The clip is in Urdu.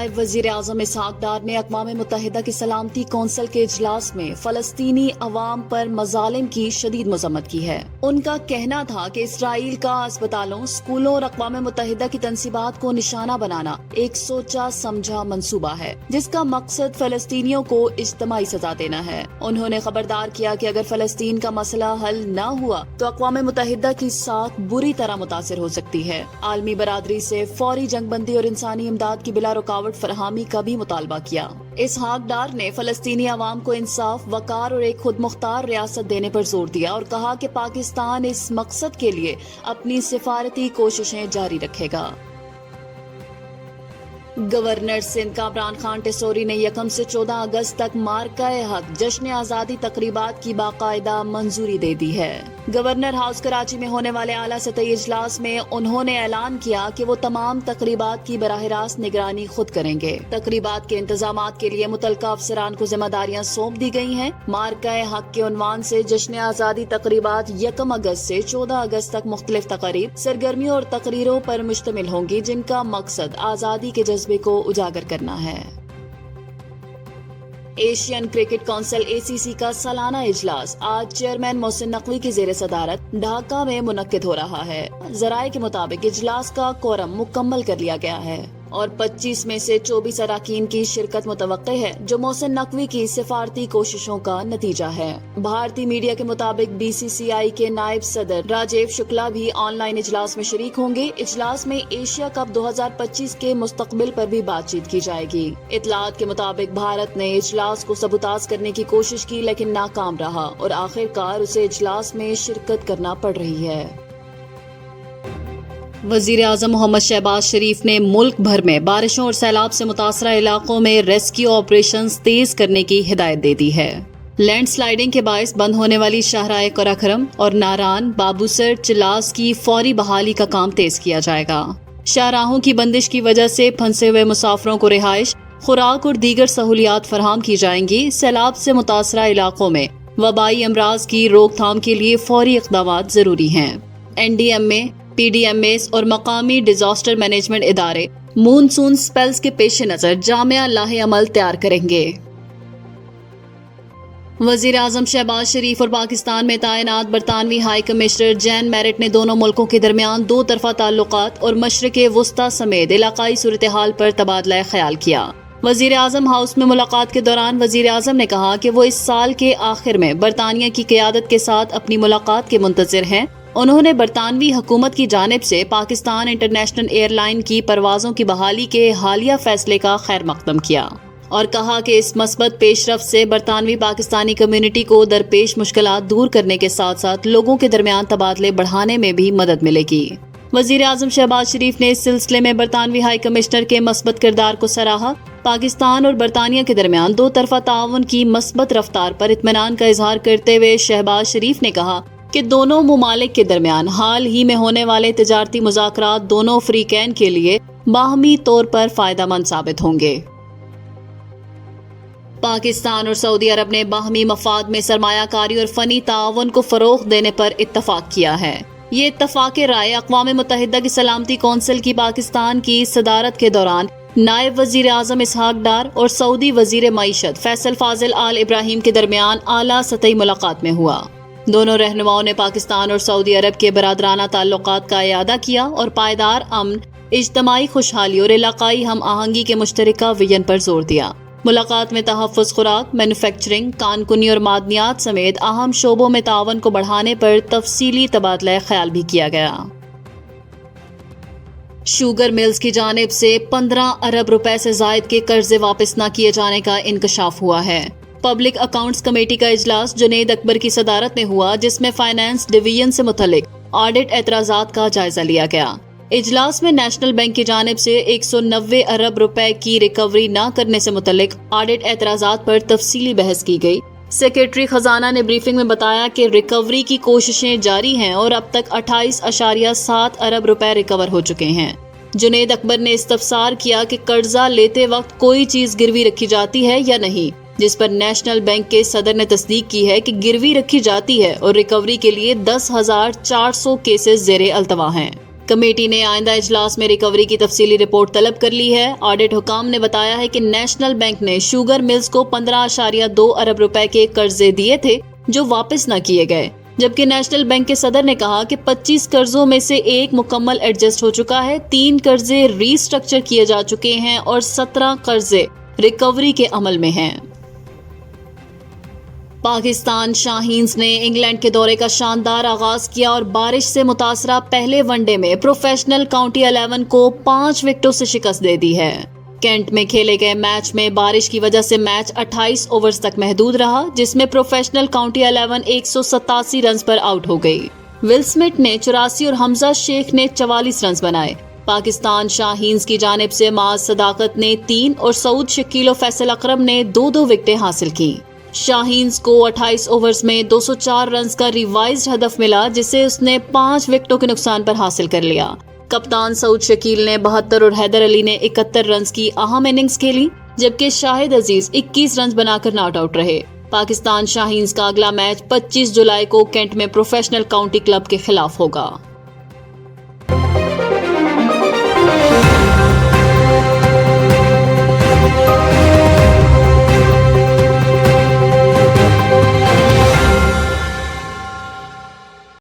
نائب وزیر اعظم اسحاق ڈار نے اقوام متحدہ کی سلامتی کونسل کے اجلاس میں فلسطینی عوام پر مظالم کی شدید مذمت کی ہے۔ ان کا کہنا تھا کہ اسرائیل کا اسپتالوں، اسکولوں اور اقوام متحدہ کی تنصیبات کو نشانہ بنانا ایک سوچا سمجھا منصوبہ ہے جس کا مقصد فلسطینیوں کو اجتماعی سزا دینا ہے۔ انہوں نے خبردار کیا کہ اگر فلسطین کا مسئلہ حل نہ ہوا تو اقوام متحدہ کی ساکھ بری طرح متاثر ہو سکتی ہے۔ عالمی برادری سے فوری جنگ بندی اور انسانی امداد کی بلا رکاوٹ فراہمی کا بھی مطالبہ کیا۔ اسحاق ڈار نے فلسطینی عوام کو انصاف، وقار اور ایک خود مختار ریاست دینے پر زور دیا اور کہا کہ پاکستان اس مقصد کے لیے اپنی سفارتی کوششیں جاری رکھے گا۔ گورنر سندھ کامران خان ٹیسوری نے 1 سے 14 اگست تک مارکہ حق جشن آزادی تقریبات کی باقاعدہ منظوری دے دی ہے۔ گورنر ہاؤس کراچی میں ہونے والے اعلیٰ سطحی اجلاس میں انہوں نے اعلان کیا کہ وہ تمام تقریبات کی براہ راست نگرانی خود کریں گے۔ تقریبات کے انتظامات کے لیے متعلقہ افسران کو ذمہ داریاں سونپ دی گئی ہیں۔ مارکہ حق کے عنوان سے جشن آزادی تقریبات 1 اگست سے 14 اگست تک مختلف تقاریب، سرگرمیوں اور تقریروں پر مشتمل ہوں گی جن کا مقصد آزادی کے جذبے کو اجاگر کرنا ہے۔ ایشین کرکٹ کونسل ACC کا سالانہ اجلاس آج چیئرمین محسن نقوی کی زیر صدارت ڈھاکہ میں منعقد ہو رہا ہے۔ ذرائع کے مطابق اجلاس کا کورم مکمل کر لیا گیا ہے اور 25 میں سے 24 اراکین کی شرکت متوقع ہے جو محسن نقوی کی سفارتی کوششوں کا نتیجہ ہے۔ بھارتی میڈیا کے مطابق BCCI کے نائب صدر راجیو شکلا بھی آن لائن اجلاس میں شریک ہوں گے۔ اجلاس میں ایشیا کپ 2025 کے مستقبل پر بھی بات چیت کی جائے گی۔ اطلاعات کے مطابق بھارت نے اجلاس کو سبوتاژ کرنے کی کوشش کی لیکن ناکام رہا اور آخرکار اسے اجلاس میں شرکت کرنا پڑ رہی ہے۔ وزیر اعظم محمد شہباز شریف نے ملک بھر میں بارشوں اور سیلاب سے متاثرہ علاقوں میں ریسکیو آپریشنز تیز کرنے کی ہدایت دے دی ہے۔ لینڈ سلائیڈنگ کے باعث بند ہونے والی شاہراہ قراقرم اور ناران، بابوسر، چلاس کی فوری بحالی کا کام تیز کیا جائے گا۔ شاہراہوں کی بندش کی وجہ سے پھنسے ہوئے مسافروں کو رہائش، خوراک اور دیگر سہولیات فراہم کی جائیں گی۔ سیلاب سے متاثرہ علاقوں میں وبائی امراض کی روک تھام کے لیے فوری اقدامات ضروری ہیں۔ NDMA، PDMAs اور مقامی ڈیزاسٹر مینجمنٹ ادارے مونسون سپیلز کے پیش نظر جامع لاہ عمل تیار کریں گے۔ وزیر اعظم شہباز شریف اور پاکستان میں تعینات برطانوی ہائی کمشنر جین میرٹ نے دونوں ملکوں کے درمیان 2 طرفہ تعلقات اور مشرق وسطی سمیت علاقائی صورتحال پر تبادلہ خیال کیا۔ وزیر اعظم ہاؤس میں ملاقات کے دوران وزیر اعظم نے کہا کہ وہ اس سال کے آخر میں برطانیہ کی قیادت کے ساتھ اپنی ملاقات کے منتظر ہیں۔ انہوں نے برطانوی حکومت کی جانب سے پاکستان انٹرنیشنل ایئر لائن کی پروازوں کی بحالی کے حالیہ فیصلے کا خیر مقدم کیا اور کہا کہ اس مثبت پیش رفت سے برطانوی پاکستانی کمیونٹی کو درپیش مشکلات دور کرنے کے ساتھ ساتھ لوگوں کے درمیان تبادلے بڑھانے میں بھی مدد ملے گی۔ وزیر اعظم شہباز شریف نے اس سلسلے میں برطانوی ہائی کمشنر کے مثبت کردار کو سراہا۔ پاکستان اور برطانیہ کے درمیان 2 طرفہ تعاون کی مثبت رفتار پر اطمینان کا اظہار کرتے ہوئے شہباز شریف نے کہا کہ دونوں ممالک کے درمیان حال ہی میں ہونے والے تجارتی مذاکرات دونوں فریقین کے لیے باہمی طور پر فائدہ مند ثابت ہوں گے۔ پاکستان اور سعودی عرب نے باہمی مفاد میں سرمایہ کاری اور فنی تعاون کو فروغ دینے پر اتفاق کیا ہے۔ یہ اتفاق رائے اقوام متحدہ کی سلامتی کونسل کی پاکستان کی صدارت کے دوران نائب وزیر اعظم اسحاق ڈار اور سعودی وزیر معیشت فیصل فاضل آل ابراہیم کے درمیان اعلیٰ سطحی ملاقات میں ہوا۔ دونوں رہنماؤں نے پاکستان اور سعودی عرب کے برادرانہ تعلقات کا اعادہ کیا اور پائیدار امن، اجتماعی خوشحالی اور علاقائی ہم آہنگی کے مشترکہ وژن پر زور دیا۔ ملاقات میں تحفظ خوراک، مینوفیکچرنگ، کان کنی اور معدنیات سمیت اہم شعبوں میں تعاون کو بڑھانے پر تفصیلی تبادلہ خیال بھی کیا گیا۔ شوگر ملز کی جانب سے 15 ارب روپے سے زائد کے قرضے واپس نہ کیے جانے کا انکشاف ہوا ہے۔ پبلک اکاؤنٹس کمیٹی کا اجلاس جنید اکبر کی صدارت میں ہوا جس میں فائنانس ڈویژن سے متعلق آڈٹ اعتراضات کا جائزہ لیا گیا۔ اجلاس میں نیشنل بینک کی جانب سے 190 ارب روپے کی ریکوری نہ کرنے سے متعلق آڈٹ اعتراضات پر تفصیلی بحث کی گئی۔ سیکریٹری خزانہ نے بریفنگ میں بتایا کہ ریکوری کی کوششیں جاری ہیں اور اب تک 28.7 ارب روپے ریکور ہو چکے ہیں۔ جنید اکبر نے استفسار کیا کہ قرضہ لیتے وقت کوئی چیز گروی رکھی جاتی ہے یا نہیں، جس پر نیشنل بینک کے صدر نے تصدیق کی ہے کہ گروی رکھی جاتی ہے اور ریکوری کے لیے 10,400 کیسز زیر التوا ہیں۔ کمیٹی نے آئندہ اجلاس میں ریکوری کی تفصیلی رپورٹ طلب کر لی ہے۔ آڈٹ حکام نے بتایا ہے کہ نیشنل بینک نے شوگر ملز کو 15.2 ارب روپے کے قرضے دیے تھے جو واپس نہ کیے گئے، جبکہ نیشنل بینک کے صدر نے کہا کہ 25 قرضوں میں سے ایک مکمل ایڈجسٹ ہو چکا ہے، 3 قرضے ری اسٹرکچر کیے جا چکے ہیں اور 17 قرضے ریکوری کے عمل میں ہیں۔ پاکستان شاہینز نے انگلینڈ کے دورے کا شاندار آغاز کیا اور بارش سے متاثرہ پہلے ون ڈے میں پروفیشنل کاؤنٹی 11 کو 5 وکٹوں سے شکست دے دی ہے۔ کینٹ میں کھیلے گئے میچ میں بارش کی وجہ سے میچ 28 اوورز تک محدود رہا، جس میں پروفیشنل کاؤنٹی 11 187 رنز پر آؤٹ ہو گئی۔ ول سمتھ نے 84 اور حمزہ شیخ نے 44 رنز بنائے۔ پاکستان شاہینز کی جانب سے معاذ صداقت نے 3 اور سعود شکیل و فیصل اکرم نے 2 وکٹیں حاصل کی۔ شاہینز کو 28 اوورز میں 204 رنز کا ریوائزڈ ہدف ملا، جسے اس نے 5 وکٹوں کے نقصان پر حاصل کر لیا۔ کپتان سعود شکیل نے 72 اور حیدر علی نے 71 رنز کی اہم اننگز کھیلی، جبکہ شاہد عزیز 21 رنز بنا کر ناٹ آؤٹ رہے۔ پاکستان شاہینز کا اگلا میچ 25 جولائی کو کینٹ میں پروفیشنل کاؤنٹی کلب کے خلاف ہوگا۔